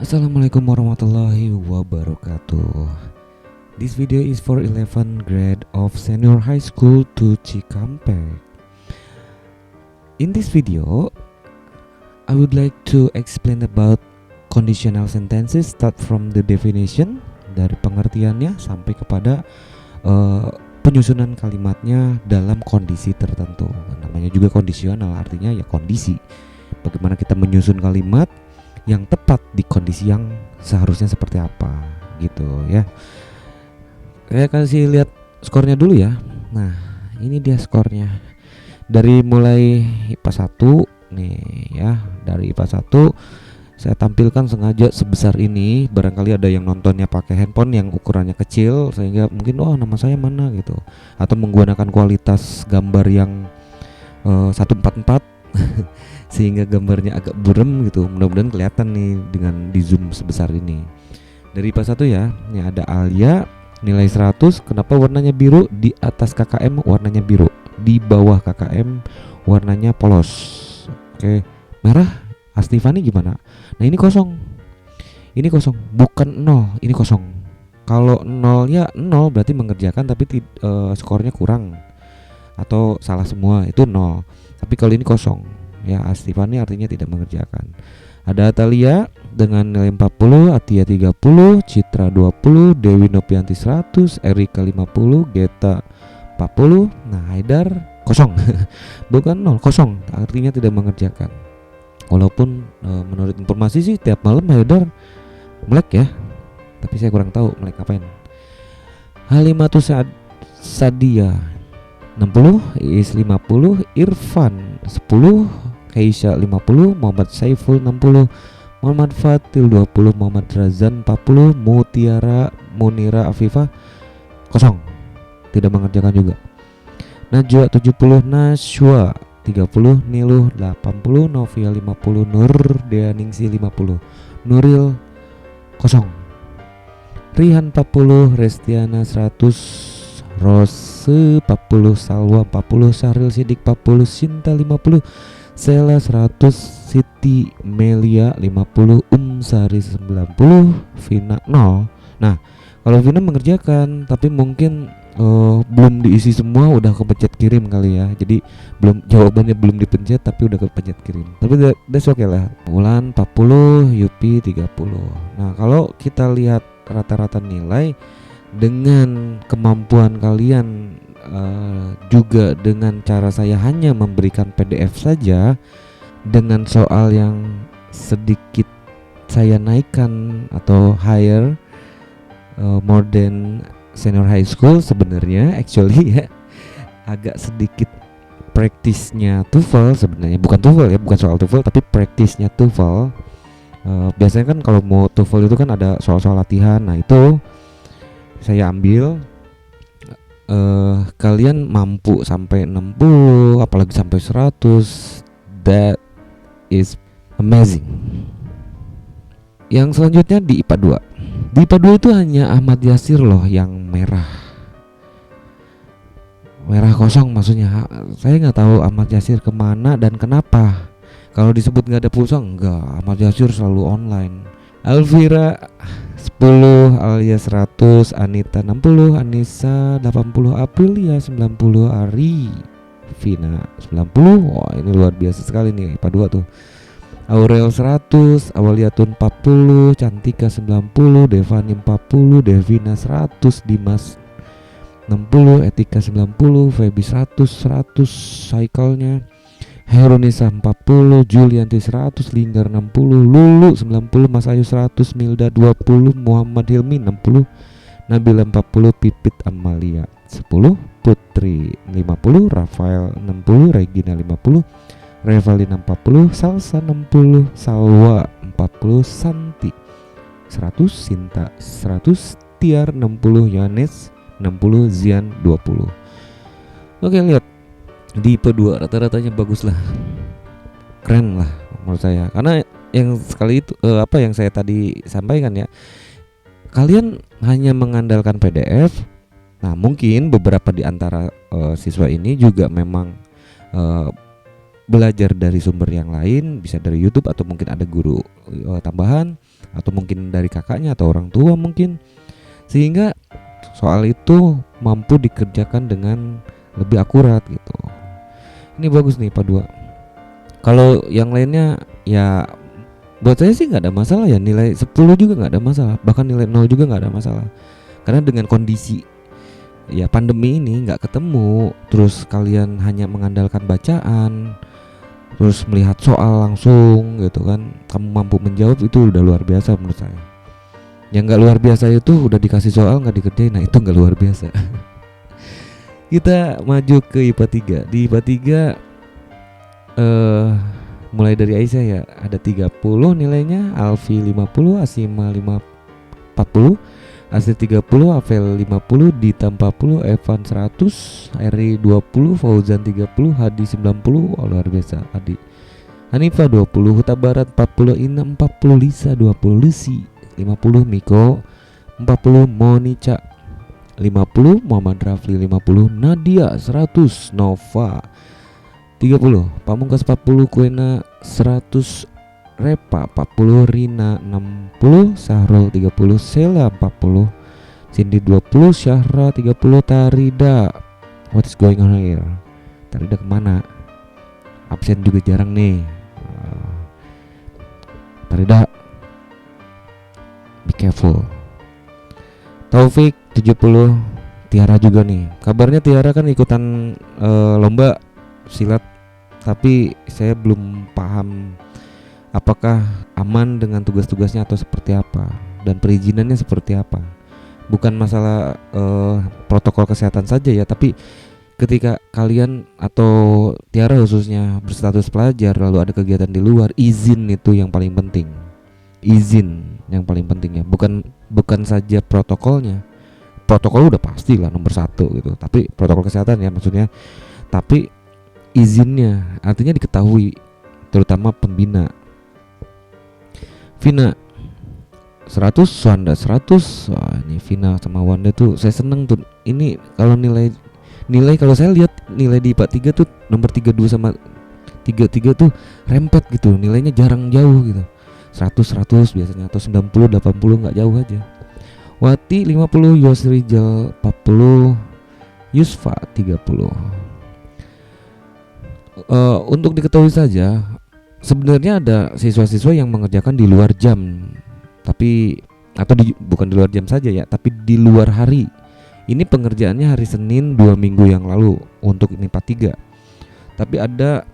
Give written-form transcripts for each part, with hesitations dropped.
Assalamualaikum warahmatullahi wabarakatuh. This video is for 11th grade of senior high school to Cikampek. In this video, I would like to explain about conditional sentences start from the definition, dari pengertiannya sampai kepada penyusunan kalimatnya dalam kondisi tertentu. Namanya juga kondisional, artinya ya kondisi. Bagaimana kita menyusun kalimat yang tepat di kondisi yang seharusnya seperti apa gitu ya. Saya kasih lihat skornya dulu ya. Nah, ini dia skornya. Dari mulai IPA 1 nih ya, dari IPA 1 saya tampilkan sengaja sebesar ini. Barangkali ada yang nontonnya pakai handphone yang ukurannya kecil sehingga mungkin nama saya mana gitu, atau menggunakan kualitas gambar yang 144 sehingga gambarnya agak buram gitu. Mudah-mudahan kelihatan nih dengan di zoom sebesar ini. Dari IPA 1 ya, ini ada Alia nilai 100. Kenapa warnanya biru? Di atas KKM warnanya biru, di bawah KKM warnanya polos. Oke, merah. Astifani gimana? Nah, ini kosong. Ini kosong, bukan 0, ini kosong. Kalau 0 ya 0 berarti mengerjakan tapi skornya kurang atau salah semua, itu 0. Tapi kalau ini kosong ya, Astifani artinya tidak mengerjakan. Ada Atalia dengan nilai 40, Atia 30, Citra 20, Dewi Nopianti 100, Erika 50, Geta 40. Nah, Haidar kosong. Bukan 0, kosong, artinya tidak mengerjakan. Walaupun menurut informasi sih tiap malam Haidar melek ya, tapi saya kurang tahu melek apain. Halimatus Sadia 60, Iis 50, Irfan 10, Kaisha 50, Muhammad Saiful 60, Muhammad Fatil 20, Muhammad Razan 40, Mutiara Munira Afifah kosong, tidak mengerjakan juga. Najwa 70, Nashwa 30, Niluh 80, Novia 50, Nur Deaningsi 50, Nuril kosong. Rihan 40, Restiana 100, Rose 40, Salwa 40, Syahril Sidik 40, Sinta 50, Sela 100, Siti Melia 50, Sari 90, Vina 0. Nah, kalau Vina mengerjakan tapi mungkin belum diisi semua, udah kepencet kirim kali ya. Jadi jawabannya belum dipencet tapi udah kepencet kirim. Tapi that's okay lah. Wulan 40, Yupi 30. Nah, kalau kita lihat rata-rata nilai dengan kemampuan kalian, juga dengan cara saya hanya memberikan PDF saja, dengan soal yang sedikit saya naikkan atau higher, more than senior high school sebenarnya, actually ya, agak sedikit praktisnya TOEFL sebenarnya, bukan TOEFL ya, bukan soal TOEFL tapi praktisnya TOEFL. Biasanya kan kalau mau TOEFL itu kan ada soal-soal latihan. Nah, itu saya ambil. Kalian mampu sampai 60, apalagi sampai 100, that is amazing. Yang selanjutnya di IPA 2. Di IPA 2 itu hanya Ahmad Yasir loh yang merah kosong, maksudnya saya nggak tahu Ahmad Yasir kemana dan kenapa. Kalau disebut nggak ada pulsa, enggak, Ahmad Yasir selalu online. Alvira 10, Alia 100, Anita 60, Anissa 80, Aprilia 90, Ari Vina 90. Wah, ini luar biasa sekali nih IPA 2 tuh. Aurel 100, Awaliatun 40, Cantika 90, Devani 40, Devina 100, Dimas 60, Etika 90, Feby 100 cycle-nya, Herunisa 40, Julianti 100, Linggar 60, Lulu 90, Mas Ayu 100, Milda 20, Muhammad Hilmi 60, Nabila 40, Pipit Amalia 10, Putri 50, Rafael 60, Regina 50, Revalina 40, Salsa 60, Salwa 40, Santi 100, Sinta 100, Tiar 60, Yanes 60, Zian 20. Oke, lihat di IPA 2 rata-ratanya bagus lah, keren lah menurut saya. Karena yang sekali itu apa yang saya tadi sampaikan ya, kalian hanya mengandalkan PDF. Nah, mungkin beberapa di antara siswa ini juga memang belajar dari sumber yang lain, bisa dari YouTube atau mungkin ada guru tambahan, atau mungkin dari kakaknya atau orang tua mungkin, sehingga soal itu mampu dikerjakan dengan lebih akurat gitu. Ini bagus nih Pak 2. Kalau yang lainnya ya buat saya sih nggak ada masalah ya, nilai 10 juga nggak ada masalah, bahkan nilai 0 juga nggak ada masalah. Karena dengan kondisi ya pandemi ini nggak ketemu, terus kalian hanya mengandalkan bacaan, terus melihat soal langsung gitu kan, kamu mampu menjawab, itu udah luar biasa menurut saya. Yang nggak luar biasa itu udah dikasih soal nggak dikerjain, nah itu nggak luar biasa. Kita maju ke IPA 3. Di IPA 3 mulai dari Aisyah ya, ada 30 nilainya, Alfi 50, Asima 40, Asri 30, Avel 50, Dita 40, Evan 100, Eri 20, Fauzan 30, Hadi 90, oh, luar biasa Hadi. Hanifah 20, Huta Barat 40, Ina 40, Lisa 20, Lucy 50, Miko 40, Monica 50, Muhammad Rafli 50, Nadia 100, Nova 30, Pamungkas 40, Kuena 100, Repa 40, Rina 60, Sahrul 30, Sela 40, Cindy 20, Syahra 30, Tarida. What is going on here? Tarida kemana? Absen juga jarang nih. Tarida, be careful. Taufik 70, Tiara juga nih. Kabarnya Tiara kan ikutan lomba silat, tapi saya belum paham apakah aman dengan tugas-tugasnya atau seperti apa, dan perizinannya seperti apa. Bukan masalah protokol kesehatan saja ya, tapi ketika kalian atau Tiara khususnya berstatus pelajar lalu ada kegiatan di luar, izin itu yang paling penting. Izin yang paling penting ya, bukan saja protokolnya. Protokol udah pasti lah nomor 1 gitu, tapi protokol kesehatan ya maksudnya, tapi izinnya artinya diketahui, terutama pembina. Vina 100, Wanda 100. Wah, ini Vina sama Wanda tuh saya seneng tuh. Ini kalau nilai kalau saya lihat nilai di IPA 3 tuh nomor 32 sama 33 tuh rempet gitu, nilainya jarang jauh gitu. 100 biasanya, atau 90 80 nggak jauh aja. Wati 50, Yosrijal 40, Yusfa 30. Untuk diketahui saja, sebenarnya ada siswa-siswa yang mengerjakan di luar jam, tapi atau bukan di luar jam saja ya, tapi di luar hari. Ini pengerjaannya hari Senin 2 minggu yang lalu untuk MIPA 3. Tapi ada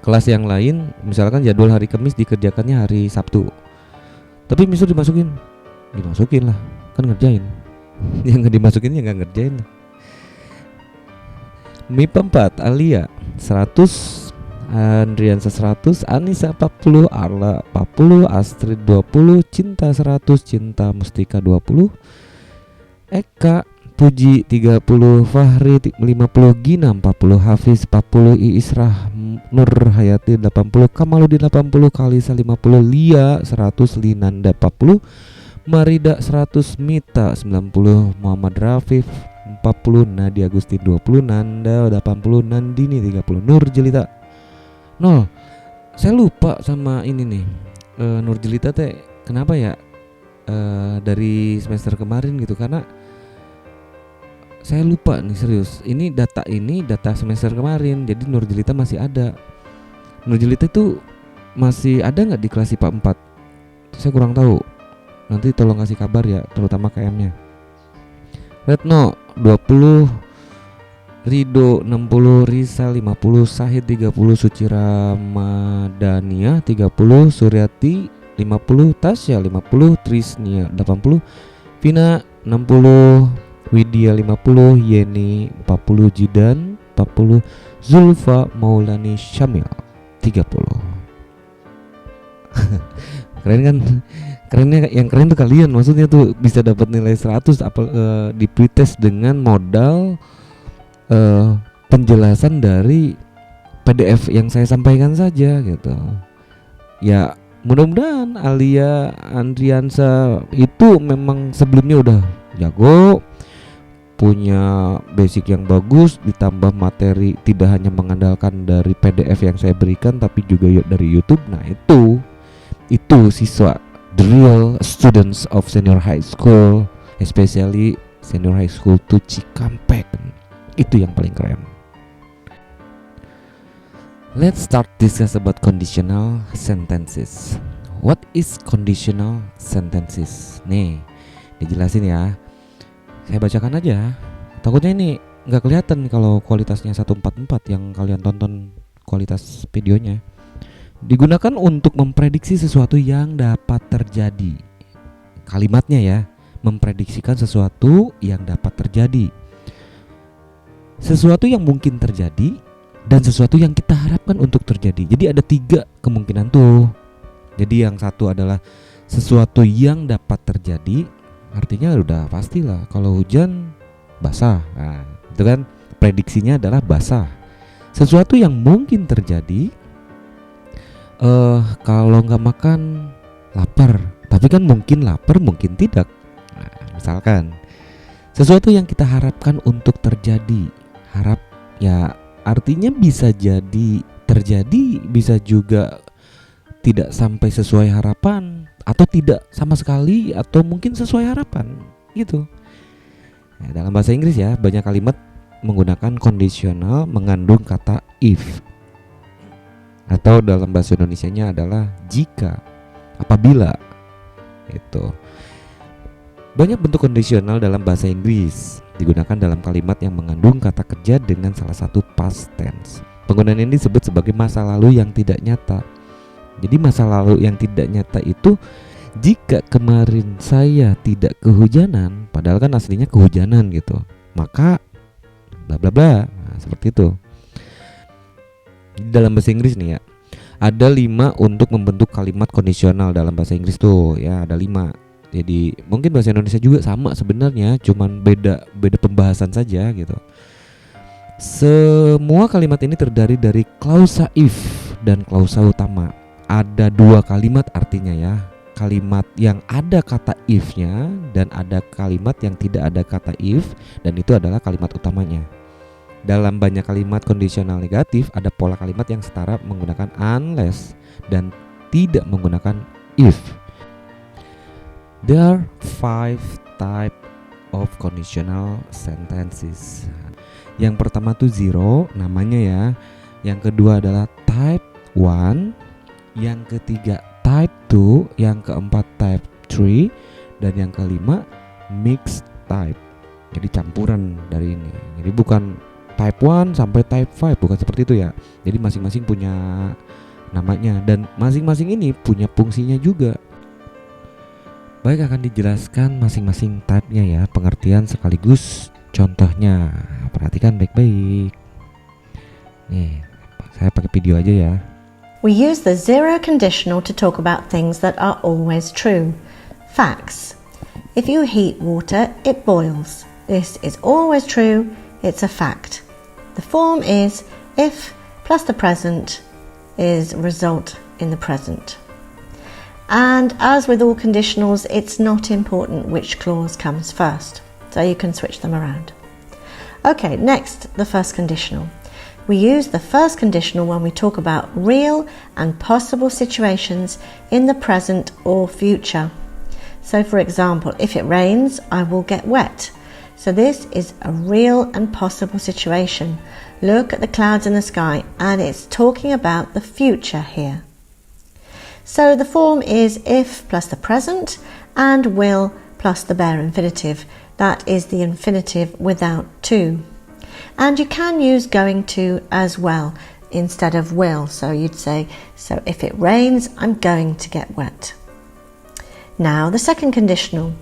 kelas yang lain, misalkan jadwal hari Kamis dikerjakannya hari Sabtu. Tapi misal dimasukin lah, kan ngerjain. Yang nggak dimasukin ya nggak ngerjain lah. MIPA 4, Alia 100, Andriansa 100, Anissa 40, Arla 40, Astrid 20, Cinta 100, Cinta Mustika 20, Eka Puji 30, Fahri 50, Gina 40, Hafiz 40, Iisrah Nur Hayati 80, Kamaludin 80, Kalisa 50, Lia 100, Linanda 40, Marida 100, Mita 90, Muhammad Rafif 40, Nadia Agusti 20, Nanda 80, Nandini 30, Nur Jelita 0. Saya lupa sama ini nih, Nur Jelita teh kenapa ya dari semester kemarin gitu, karena saya lupa nih serius. Ini data semester kemarin, jadi Nur Jelita masih ada. Nur Jelita itu masih ada nggak di kelas IPA 4? Saya kurang tahu. Nanti tolong kasih kabar ya, terutama KM-nya. Retno 20, Rido 60, Risa 50, Sahid 30, Suci Ramadania 30, Suryati 50, Tasya 50, Trisnia 80, Vina 60, Widya 50, Yeni 40, Jidan 40, Zulfa Maulani Syamil 30. Keren kan? Kerennya, yang keren tuh kalian, maksudnya tuh bisa dapat nilai 100 di pretest dengan modal penjelasan dari PDF yang saya sampaikan saja gitu. Ya mudah-mudahan Alia Andriansa itu memang sebelumnya udah jago, punya basic yang bagus, ditambah materi tidak hanya mengandalkan dari PDF yang saya berikan, tapi juga dari YouTube. Nah itu siswa, the real students of senior high school, especially senior high school to Cikampek. Itu yang paling keren. Let's start discuss about conditional sentences. What is conditional sentences? Nih, dijelasin ya. Saya bacakan aja. Takutnya ini nggak kelihatan kalau kualitasnya 144 yang kalian tonton kualitas videonya. Digunakan untuk memprediksi sesuatu yang dapat terjadi. Kalimatnya ya, memprediksikan sesuatu yang dapat terjadi. Sesuatu yang mungkin terjadi dan sesuatu yang kita harapkan untuk terjadi. Jadi ada 3 kemungkinan tuh. Jadi yang satu adalah sesuatu yang dapat terjadi, artinya udah pastilah kalau hujan basah. Nah, itu kan prediksinya adalah basah. Sesuatu yang mungkin terjadi, kalau nggak makan lapar. Tapi kan mungkin lapar, mungkin tidak. Nah, misalkan sesuatu yang kita harapkan untuk terjadi. Harap ya artinya bisa jadi terjadi, bisa juga tidak sampai sesuai harapan, atau tidak sama sekali, atau mungkin sesuai harapan gitu. Nah, dalam bahasa Inggris ya, banyak kalimat menggunakan kondisional mengandung kata if, atau dalam bahasa Indonesianya adalah jika, apabila. Itu banyak bentuk kondisional dalam bahasa Inggris, digunakan dalam kalimat yang mengandung kata kerja dengan salah satu past tense. Penggunaan ini disebut sebagai masa lalu yang tidak nyata. Jadi masa lalu yang tidak nyata itu jika kemarin saya tidak kehujanan, padahal kan aslinya kehujanan gitu, maka bla bla bla. Nah, seperti itu. Dalam bahasa Inggris nih ya, ada 5 untuk membentuk kalimat kondisional dalam bahasa Inggris tuh ya, ada 5. Jadi mungkin bahasa Indonesia juga sama sebenarnya, cuman beda pembahasan saja gitu. Semua kalimat ini terdiri dari klausa if dan klausa utama. Ada 2 kalimat artinya ya, kalimat yang ada kata if-nya dan ada kalimat yang tidak ada kata if, dan itu adalah kalimat utamanya. Dalam banyak kalimat kondisional negatif ada pola kalimat yang setara menggunakan unless dan tidak menggunakan if. There are 5 type of conditional sentences. Yang pertama tuh zero namanya ya. Yang kedua adalah type 1, yang ketiga type 2, yang keempat type 3, dan yang kelima mixed type. Jadi campuran dari ini. Jadi bukan type 1 sampai type 5, bukan seperti itu ya. Jadi masing-masing punya namanya dan masing-masing ini punya fungsinya juga. Baik, akan dijelaskan masing-masing type-nya ya, pengertian sekaligus contohnya. Perhatikan baik-baik. Nih, saya pakai video aja ya. We use the zero conditional to talk about things that are always true. Facts. If you heat water, it boils. This is always true. It's a fact. The form is if plus the present is result in the present. And as with all conditionals, it's not important which clause comes first, so you can switch them around. Okay, next, the first conditional. We use the first conditional when we talk about real and possible situations in the present or future. So for example, if it rains, I will get wet. So this is a real and possible situation. Look at the clouds in the sky, and it's talking about the future here. So the form is if plus the present and will plus the bare infinitive. That is the infinitive without to. And you can use going to as well instead of will. So you'd say, so if it rains, I'm going to get wet. Now the second conditional.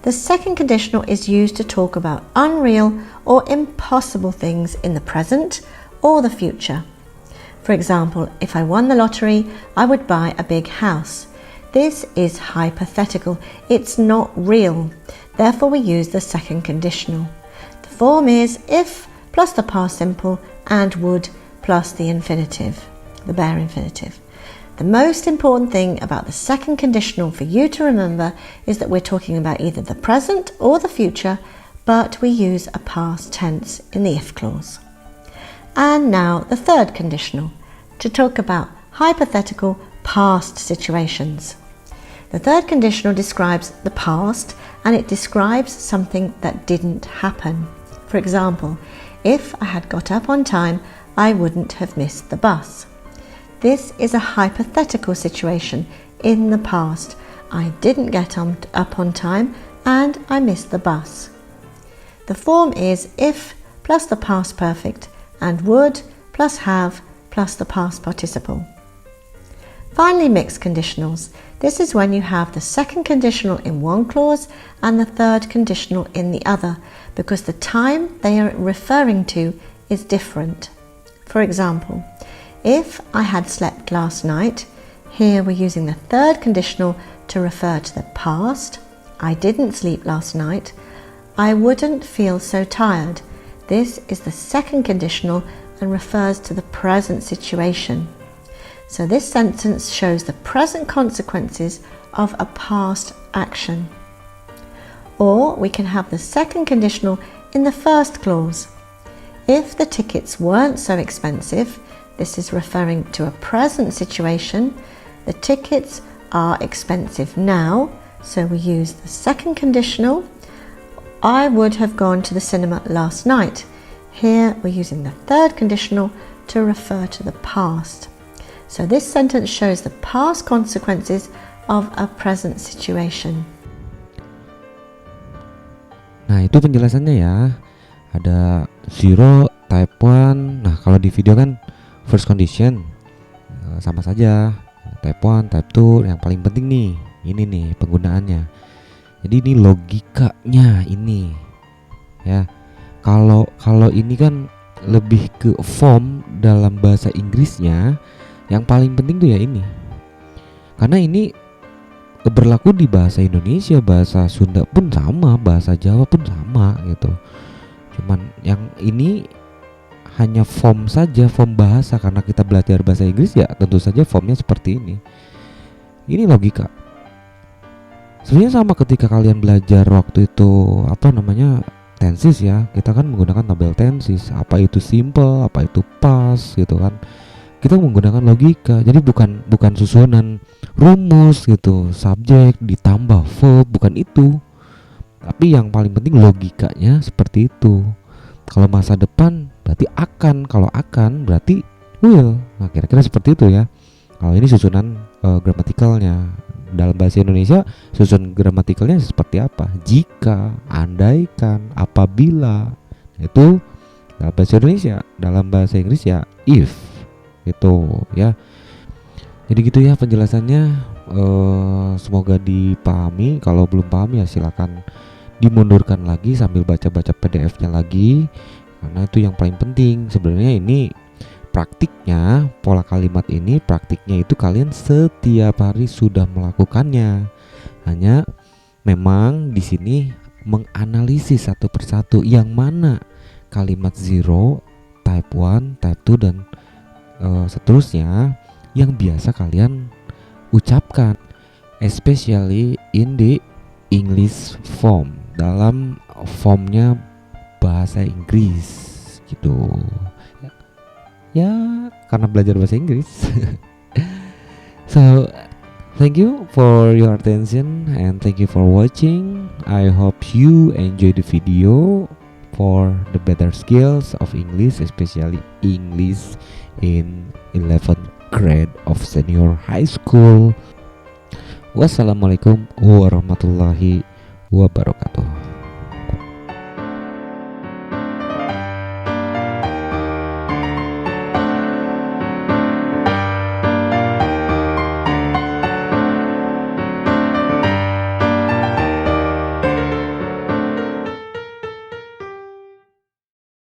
The second conditional is used to talk about unreal or impossible things in the present or the future. For example, if I won the lottery, I would buy a big house. This is hypothetical. It's not real. Therefore, we use the second conditional. The form is if plus the past simple and would plus the infinitive, the bare infinitive. The most important thing about the second conditional for you to remember is that we're talking about either the present or the future, but we use a past tense in the if clause. And now the third conditional, to talk about hypothetical past situations. The third conditional describes the past, and it describes something that didn't happen. For example, if I had got up on time, I wouldn't have missed the bus. This is a hypothetical situation in the past. I didn't get up on time and I missed the bus. The form is if plus the past perfect and would plus have plus the past participle. Finally, mixed conditionals. This is when you have the second conditional in one clause and the third conditional in the other, because the time they are referring to is different. For example, if I had slept last night, here we're using the third conditional to refer to the past. I didn't sleep last night. I wouldn't feel so tired. This is the second conditional and refers to the present situation. So this sentence shows the present consequences of a past action. Or we can have the second conditional in the first clause. If the tickets weren't so expensive, this is referring to a present situation. The tickets are expensive now, so we use the second conditional. I would have gone to the cinema last night. Here we're using the third conditional to refer to the past. So this sentence shows the past consequences of a present situation. Nah, itu penjelasannya ya. Ada zero, type 1. Nah, kalau di video kan first condition sama saja. Type 1, type 2 yang paling penting nih. Ini nih penggunaannya. Jadi ini logikanya ini. Ya. Kalau ini kan lebih ke form dalam bahasa Inggrisnya. Yang paling penting tuh ya ini. Karena ini berlaku di bahasa Indonesia, bahasa Sunda pun sama, bahasa Jawa pun sama gitu. Cuman yang ini hanya form saja, form bahasa. Karena kita belajar bahasa Inggris ya tentu saja formnya seperti ini. Ini logika. Sebenarnya sama ketika kalian belajar waktu itu tenses ya. Kita kan menggunakan tabel tenses. Apa itu simple, apa itu past gitu kan. Kita menggunakan logika. Jadi bukan susunan rumus gitu, subjek ditambah verb, bukan itu. Tapi yang paling penting logikanya seperti itu. Kalau masa depan berarti akan, kalau akan berarti will. Nah, kira-kira seperti itu ya. Kalau ini susunan gramatikalnya. Dalam bahasa Indonesia susunan gramatikalnya seperti apa? Jika, andaikan, apabila. Itu dalam bahasa Indonesia. Dalam bahasa Inggris ya if. Gitu ya. Jadi gitu ya penjelasannya. Semoga dipahami. Kalau belum paham ya silakan dimundurkan lagi sambil baca-baca PDF-nya lagi, karena itu yang paling penting. Sebenarnya ini praktiknya, pola kalimat ini praktiknya itu kalian setiap hari sudah melakukannya. Hanya memang di sini menganalisis satu persatu yang mana kalimat zero, type 1, type 2 dan seterusnya yang biasa kalian ucapkan, especially in the English form, dalam formnya bahasa Inggris gitu ya, karena belajar bahasa Inggris. So thank you for your attention and thank you for watching. I hope you enjoy the video for the better skills of English, especially English in 11th grade of senior high school. Wassalamualaikum warahmatullahi wabarakatuh.